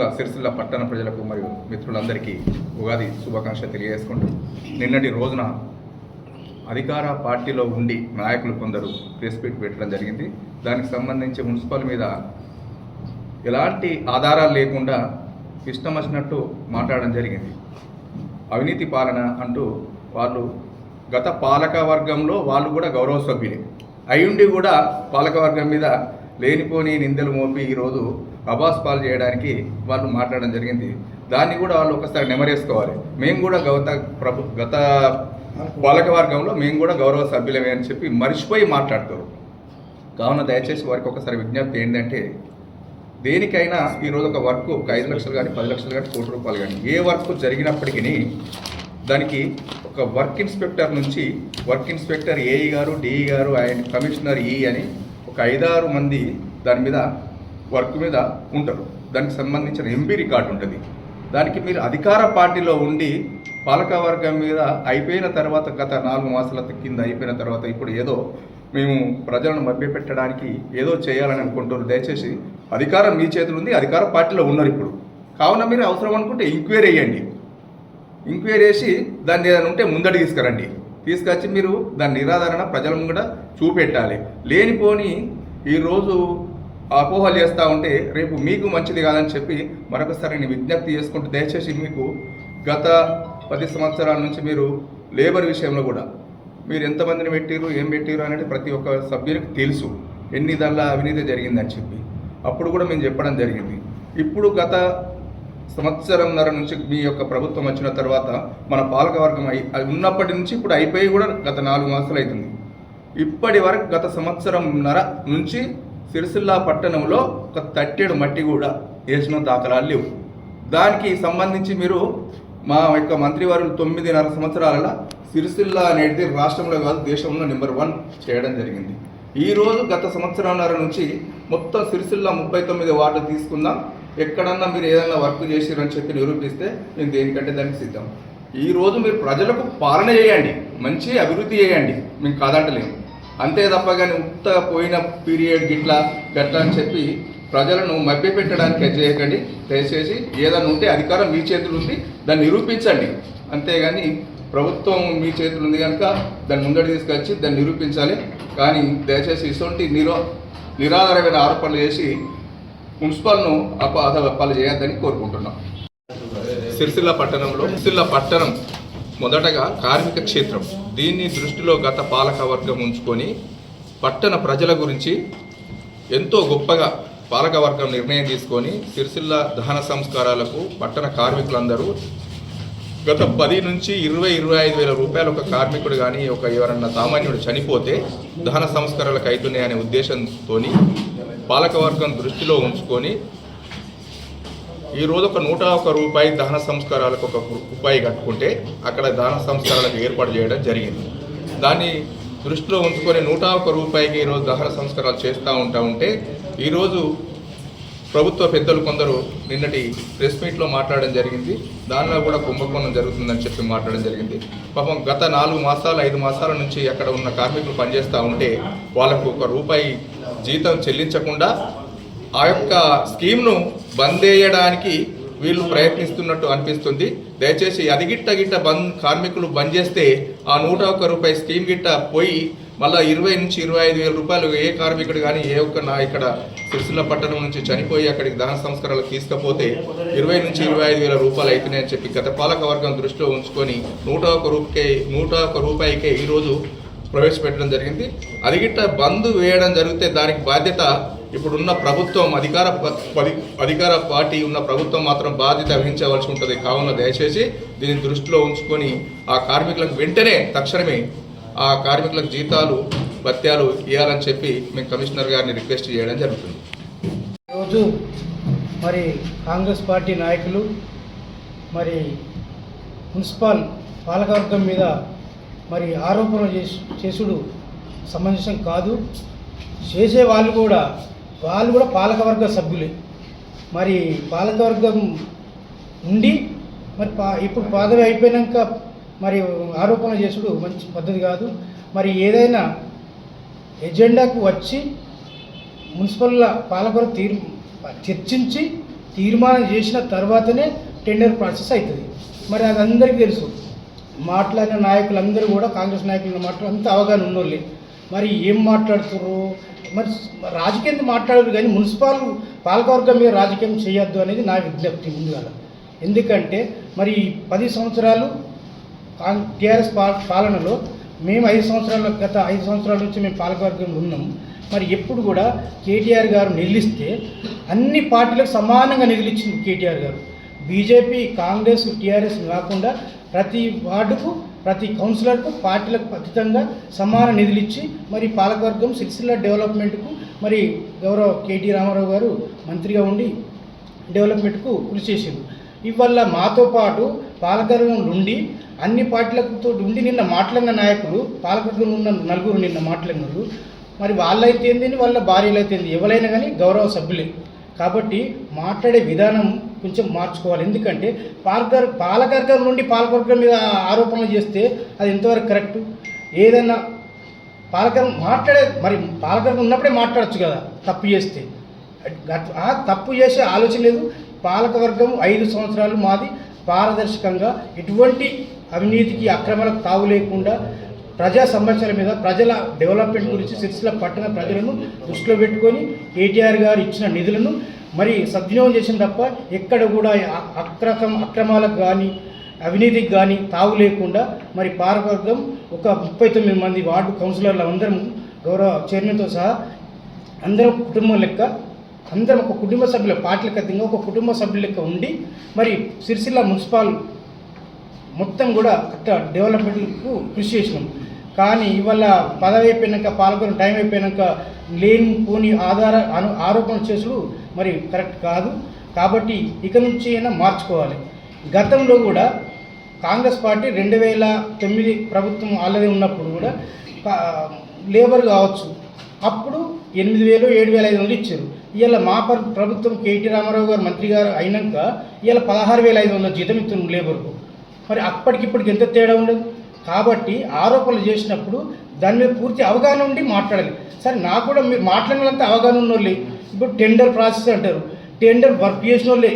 ముందుగా సిరిసిల్ల పట్టణ ప్రజలకు మరియు మిత్రులందరికీ ఉగాది శుభాకాంక్షలు తెలియజేసుకుంటూ నిన్నటి రోజున అధికార పార్టీలో ఉండి నాయకులు కొందరు ప్రెస్ మీట్ పెట్టడం జరిగింది. దానికి సంబంధించి మున్సిపల్ మీద ఎలాంటి ఆధారాలు లేకుండా ఇష్టం వచ్చినట్టు మాట్లాడడం జరిగింది. అవినీతి పాలన అంటూ వాళ్ళు గత పాలక వర్గంలో వాళ్ళు కూడా గౌరవ సభ్యులే అయ్యుండి కూడా పాలకవర్గం మీద లేనిపోని నిందలు మోపి ఈరోజు అబాస్ పాలు చేయడానికి వాళ్ళు మాట్లాడడం జరిగింది. దాన్ని కూడా వాళ్ళు ఒకసారి నెమరేసుకోవాలి. మేము కూడా గత పాలకవర్గంలో మేము కూడా గౌరవ సభ్యులమే అని చెప్పి మర్చిపోయి మాట్లాడతారు. కావున దయచేసి వారికి ఒకసారి విజ్ఞప్తి ఏంటంటే, దేనికైనా ఈరోజు ఒక వర్క్ ఒక 5 లక్షలు కానీ 10 లక్షలు కానీ కోటి రూపాయలు కానీ ఏ వర్క్ జరిగినప్పటికీ దానికి ఒక వర్క్ ఇన్స్పెక్టర్ నుంచి వర్క్ ఇన్స్పెక్టర్ ఏఈ గారు, డిఈ గారు, ఆయన కమిషనర్ ఈ అని ఒక 5-6 మంది దాని మీద వర్క్ మీద ఉంటారు. దానికి సంబంధించిన ఎంపీ రికార్డు ఉంటుంది. దానికి మీరు అధికార పార్టీలో ఉండి పాలకవర్గం మీద అయిపోయిన తర్వాత గత 4 మాసాల కింద అయిపోయిన తర్వాత ఇప్పుడు ఏదో మేము ప్రజలను మభ్యపెట్టడానికి ఏదో చేయాలని అనుకుంటున్నారు. దయచేసి అధికారం మీ చేతులు ఉంది, అధికార పార్టీలో ఉన్నారు ఇప్పుడు. కావున మీరు అవసరం అనుకుంటే ఎంక్వైరీ వేయండి. ఎంక్వైరీ వేసి దాన్ని ఏదైనా ఉంటే ముందడి తీసుకొచ్చి మీరు దాని నిరాధారణ ప్రజల ముంగట చూపెట్టాలి. లేనిపోని ఈరోజు అపోహలు చేస్తూ ఉంటే రేపు మీకు మంచిది కాదని చెప్పి మరొకసారి నేను విజ్ఞప్తి చేసుకుంటూ, దయచేసి మీకు గత 10 సంవత్సరాల నుంచి మీరు లేబర్ విషయంలో కూడా మీరు ఎంతమందిని పెట్టిరు ఏం పెట్టిరు అనేది ప్రతి ఒక్క సభ్యునికి తెలుసు, ఎన్ని దానిలో అవినీతి జరిగిందని చెప్పి. అప్పుడు కూడా మేము చెప్పడం జరిగింది. ఇప్పుడు గత సంవత్సరంన్నర నుంచి మీ యొక్క ప్రభుత్వం వచ్చిన తర్వాత మన పాలకవర్గం ఉన్నప్పటి నుంచి ఇప్పుడు అయిపోయి కూడా గత 4 మాసాలు అవుతుంది. ఇప్పటి వరకు గత సంవత్సరంన్నర నుంచి సిరిసిల్ల పట్టణంలో ఒక తట్టెడు మట్టి కూడా వేసిన దాఖలాలు లేవు. దానికి సంబంధించి మీరు మా యొక్క మంత్రివారులు 9.5 సంవత్సరాల సిరిసిల్ల అనేది రాష్ట్రంలో కాదు దేశంలో నెంబర్ 1 చేయడం జరిగింది. ఈరోజు గత సంవత్సరంన్నర నుంచి మొత్తం సిరిసిల్ల 39 వార్డులు తీసుకుందాం, ఎక్కడన్నా మీరు ఏదన్నా వర్క్ చేసిరని చెప్పి నిరూపిస్తే మేము దేనికంటే దానికి సిద్ధం. ఈరోజు మీరు ప్రజలకు పాలన చేయండి, మంచి అభివృద్ధి చేయండి, మేము కాదంటలేము. అంతే తప్ప కానీ ఉత్తగా పోయిన పీరియడ్ గట్లా అని చెప్పి ప్రజలను మభ్యపెట్టడానికి చేయకండి. దయచేసి ఏదైనా ఉంటే అధికారం మీ చేతులు ఉంది, దాన్ని నిరూపించండి. అంతేగాని ప్రభుత్వం మీ చేతులు ఉంది కనుక దాన్ని ముందడి తీసుకొచ్చి దాన్ని నిరూపించాలి. కానీ దయచేసి ఇటువంటి నిరాధారమైన ఆరోపణలు చేసి మున్సిపల్ను అపాలు చేయొద్దని కోరుకుంటున్నాం. సిరిసిల్ల పట్టణం మొదటగా కార్మిక క్షేత్రం. దీన్ని దృష్టిలో గత పాలక వర్గం ఉంచుకొని పట్టణ ప్రజల గురించి ఎంతో గొప్పగా పాలకవర్గం నిర్ణయం తీసుకొని సిరిసిల్ల దహన సంస్కారాలకు పట్టణ కార్మికులందరూ గత 10 నుంచి 20-25 వేల రూపాయలు ఒక కార్మికుడు కానీ ఎవరన్నా సామాన్యుడు చనిపోతే దహన సంస్కారాలకు అవుతున్నాయనే ఉద్దేశంతో పాలకవర్గం దృష్టిలో ఉంచుకొని ఈరోజు ఒక 101 రూపాయి దహన సంస్కారాలకు ఒక రూపాయి కట్టుకుంటే అక్కడ దహన సంస్కారాలకు ఏర్పాటు చేయడం జరిగింది. దాన్ని దృష్టిలో ఉంచుకొని 101 రూపాయికి ఈరోజు దహన సంస్కారాలు చేస్తూ ఉంటే ఈరోజు ప్రభుత్వ పెద్దలు కొందరు నిన్నటి ప్రెస్ మీట్లో మాట్లాడడం జరిగింది. దానిలో కూడా కుంభకోణం జరుగుతుందని చెప్పి మాట్లాడడం జరిగింది. పాపం గత 4 మాసాలు 5 మాసాల నుంచి అక్కడ ఉన్న కార్మికులు పనిచేస్తూ ఉంటే వాళ్ళకు 1 రూపాయి జీతం చెల్లించకుండా ఆ యొక్క స్కీమ్ను బంద్ చేయడానికి వీళ్ళు ప్రయత్నిస్తున్నట్టు అనిపిస్తుంది. దయచేసి అది గిట్ట కార్మికులు బంద్ చేస్తే ఆ 101 రూపాయి స్కీమ్ గిట్ట పోయి మళ్ళీ 20 నుంచి 25 వేల రూపాయలు ఏ కార్మికుడు కానీ ఏ ఒక్క ఇక్కడ సిరిసిల్ల పట్టణం నుంచి చనిపోయి అక్కడికి దహన సంస్కారాలకు తీసుకపోతే 20 నుంచి 25 వేల రూపాయలు అవుతున్నాయని చెప్పి గత పాలక వర్గం దృష్టిలో ఉంచుకొని 101 రూపాయికే ఈరోజు ప్రవేశపెట్టడం జరిగింది. అది గిట్ట బంద్ వేయడం జరిగితే దానికి బాధ్యత ఇప్పుడున్న ప్రభుత్వం అధికార పార్టీ ఉన్న ప్రభుత్వం మాత్రం బాధ్యత వహించవలసి ఉంటుంది. కావున దయచేసి దీన్ని దృష్టిలో ఉంచుకొని ఆ కార్మికులకు వెంటనే తక్షణమే ఆ కార్మికులకు జీతాలు భత్యాలు ఇవ్వాలని చెప్పి మేము కమిషనర్ గారిని రిక్వెస్ట్ చేయడం జరుగుతుంది. ఈరోజు మరి కాంగ్రెస్ పార్టీ నాయకులు మరి మున్సిపల్ పాలకవర్గం మీద మరి ఆరోపణలు చేసుడు సమంజసం కాదు. చేసే వాళ్ళు కూడా పాలకవర్గ సభ్యులే. మరి పాలకవర్గం ఉండి మరి ఇప్పుడు పదవి అయిపోయాక మరి ఆరోపణ చేసుడు మంచి పద్ధతి కాదు. మరి ఏదైనా ఎజెండాకు వచ్చి మున్సిపల్ పాలకవర్గం చర్చించి తీర్మానం చేసిన తర్వాతనే టెండర్ ప్రాసెస్ అవుతుంది. మరి అది అందరికీ తెలుసు. మాట్లాడిన నాయకులందరూ కూడా కాంగ్రెస్ నాయకుల మాటలు అంత అవగాహన ఉన్నోళ్ళే. మరి ఏం మాట్లాడుతుర్రు, మరి రాజకీయం మాట్లాడరు కానీ మున్సిపల్ పాలకవర్గం మీద రాజకీయం చేయొద్దు అనేది నా విజ్ఞప్తి ముందుగా. ఎందుకంటే మరి 10 సంవత్సరాలు టీఆర్ఎస్ పాలనలో మేము 5 సంవత్సరాల గత 5 సంవత్సరాల నుంచి మేము పాలకవర్గంలో ఉన్నాం. మరి ఎప్పుడు కూడా కేటీఆర్ గారు నిధులిస్తే అన్ని పార్టీలకు సమానంగా నిధులిచ్చింది కేటీఆర్ గారు. బీజేపీ, కాంగ్రెస్, టీఆర్ఎస్ కాకుండా ప్రతి వార్డుకు, ప్రతి కౌన్సిలర్కు పార్టీలకు అతీతంగా సమాన నిధులు ఇచ్చి మరి పాలకవర్గం సిరిసిల్ల డెవలప్మెంట్కు మరి గౌరవ కేటీ రామారావు గారు మంత్రిగా ఉండి డెవలప్మెంట్కు కృషి చేసింది. ఇవల్ల మాతో పాటు పాలకవర్గం నుండి అన్ని పార్టీలతో ఉండి నిన్న మాట్లాడిన నాయకులు, పాలకవర్గం ఉన్న నలుగురు నిన్న మాట్లాడినారు. మరి వాళ్ళైతే ఏంది, వాళ్ళ భార్యలు అయితే ఎవరైనా కానీ గౌరవ సభ్యులే. కాబట్టి మాట్లాడే విధానం కొంచెం మార్చుకోవాలి. ఎందుకంటే పాలకవర్గం నుండి పాలకవర్గం మీద ఆరోపణలు చేస్తే అది ఎంతవరకు కరెక్టు? ఏదైనా పాలకవర్గం మరి పాలకవర్గం ఉన్నప్పుడే మాట్లాడచ్చు కదా. తప్పు చేస్తే తప్పు చేసే ఆలోచన లేదు. పాలకవర్గం 5 సంవత్సరాలు మాది పారదర్శకంగా ఎటువంటి అవినీతికి, అక్రమాలకు తావు లేకుండా ప్రజా సమస్యల మీద, ప్రజల డెవలప్మెంట్ గురించి సిరిసిల్ల పట్టణ ప్రజలను దృష్టిలో పెట్టుకొని కేటీఆర్ గారు ఇచ్చిన నిధులను మరి సద్వినియోగం చేసిన తప్ప ఎక్కడ కూడా అక్రమాలకు కానీ, అవినీతికి కానీ తావు లేకుండా మరి పాలకవర్గం ఒక 39 మంది వార్డు కౌన్సిలర్లు అందరం గౌరవ చైర్మన్తో సహా అందరం కుటుంబం లెక్క, అందరం ఒక కుటుంబ సభ్యుల, పార్టీలకు అతీతంగా ఒక కుటుంబ సభ్యుల లెక్క ఉండి మరి సిరిసిల్ల మున్సిపల్ మొత్తం కూడా అట్లా డెవలప్మెంట్కు కృషి చేసినాం. కానీ ఇవాళ పదవి అయిపోయినాక, పాల్గొన్న టైం అయిపోయినాక లేని పోని ఆరోపణ చేసుడు మరి కరెక్ట్ కాదు. కాబట్టి ఇక నుంచి అయినా మార్చుకోవాలి. గతంలో కూడా కాంగ్రెస్ పార్టీ 2009 ప్రభుత్వం ఆల్రెడీ ఉన్నప్పుడు కూడా లేబర్ కావచ్చు, అప్పుడు 8,000, 7,500 ఇచ్చారు. ఇవాళ మా ప్రభుత్వం కేటీ రామారావు గారు మంత్రి గారు అయినాక ఇవాళ 16,500 జీతం ఇస్తున్నాం లేబర్కు. మరి అప్పటికిప్పటికి ఎంత తేడా ఉండదు. కాబట్టి ఆరోపణలు చేసినప్పుడు దాని మీద పూర్తి అవగాహన ఉండి మాట్లాడాలి. సరే, నాకు కూడా మీరు మాట్లాడినంత అవగాహన ఉన్న వాళ్ళే. ఇప్పుడు టెండర్ ప్రాసెస్ అంటారు, టెండర్ వర్క్ చేసిన వాళ్ళే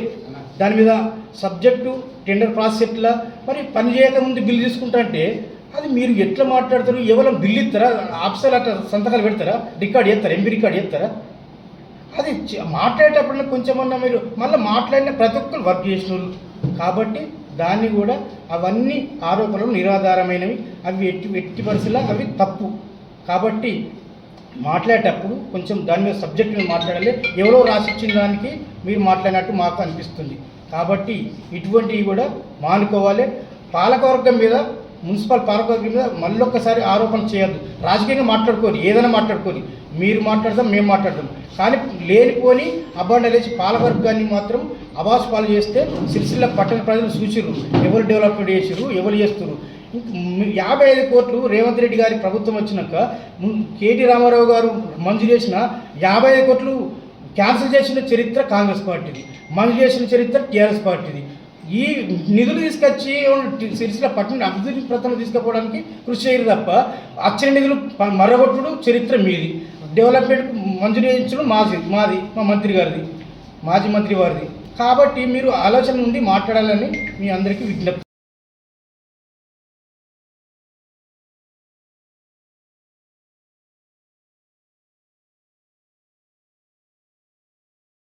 దాని మీద సబ్జెక్టు టెండర్ ప్రాసెస్ ఎట్లా, మరి పని చేయకముందు బిల్లు తీసుకుంటా అంటే అది మీరు ఎట్లా మాట్లాడతారు? ఎవరో బిల్లు ఇస్తారా? ఆఫీసర్లు అట్లా సంతకాలు పెడతారా? రికార్డ్ చేస్తారా? ఎంపీ రికార్డ్ చేస్తారా? అది మాట్లాడేటప్పుడు కొంచెమన్నా మీరు మళ్ళీ మాట్లాడిన ప్రతి ఒక్కరు వర్క్ చేసిన వాళ్ళు. కాబట్టి దాన్ని కూడా అవన్నీ ఆరోపణలు నిరాధారమైనవి, అవి ఎట్టి పరిస్థితుల్లో అవి తప్పు. కాబట్టి మాట్లాడేటప్పుడు కొంచెం దాని మీద సబ్జెక్ట్ మీద మాట్లాడాలి. ఎవరో రాసిచ్చిన దానికి మీరు మాట్లాడినట్టు మాకు అనిపిస్తుంది. కాబట్టి ఇటువంటివి కూడా మానుకోవాలి. పాలకవర్గం మీద, మున్సిపల్ పాలకవర్గం మీద మళ్ళొక్కసారి ఆరోపణ చేయొద్దు. రాజకీయంగా మాట్లాడుకోని, ఏదైనా మాట్లాడుకోని, మీరు మాట్లాడతాం, మేము మాట్లాడతాం. కానీ లేనిపోని అబ్బాండలేసి పాలకవర్గాన్ని మాత్రం అవాసు పాలు చేస్తే సిరిసిల్ల పట్టణ ప్రజలు చూసిర్రు ఎవరు డెవలప్మెంట్ చేసిర్రు, ఎవరు చేస్తున్నారు. 55 కోట్లు రేవంత్ రెడ్డి గారి ప్రభుత్వం వచ్చినాక కేటీ రామారావు గారు మంజూరు చేసిన 55 కోట్లు క్యాన్సిల్ చేసిన చరిత్ర కాంగ్రెస్ పార్టీది, మంజూరు చేసిన చరిత్ర టీఆర్ఎస్ పార్టీది. ఈ నిధులు తీసుకొచ్చి సిరిసిల్ల పట్టణ అభివృద్ధి ప్రతం తీసుకుపోవడానికి కృషి చేయరు తప్ప వచ్చిన నిధులు మరగొట్టుడు చరిత్ర మీది. డెవలప్మెంట్కు మంజూరు చేయించడం మాది మా మంత్రి గారిది, మాజీ మంత్రి వారిది. కాబట్టి మీరు ఆలోచన నుండి మాట్లాడాలని మీ అందరికీ విజ్ఞప్తి.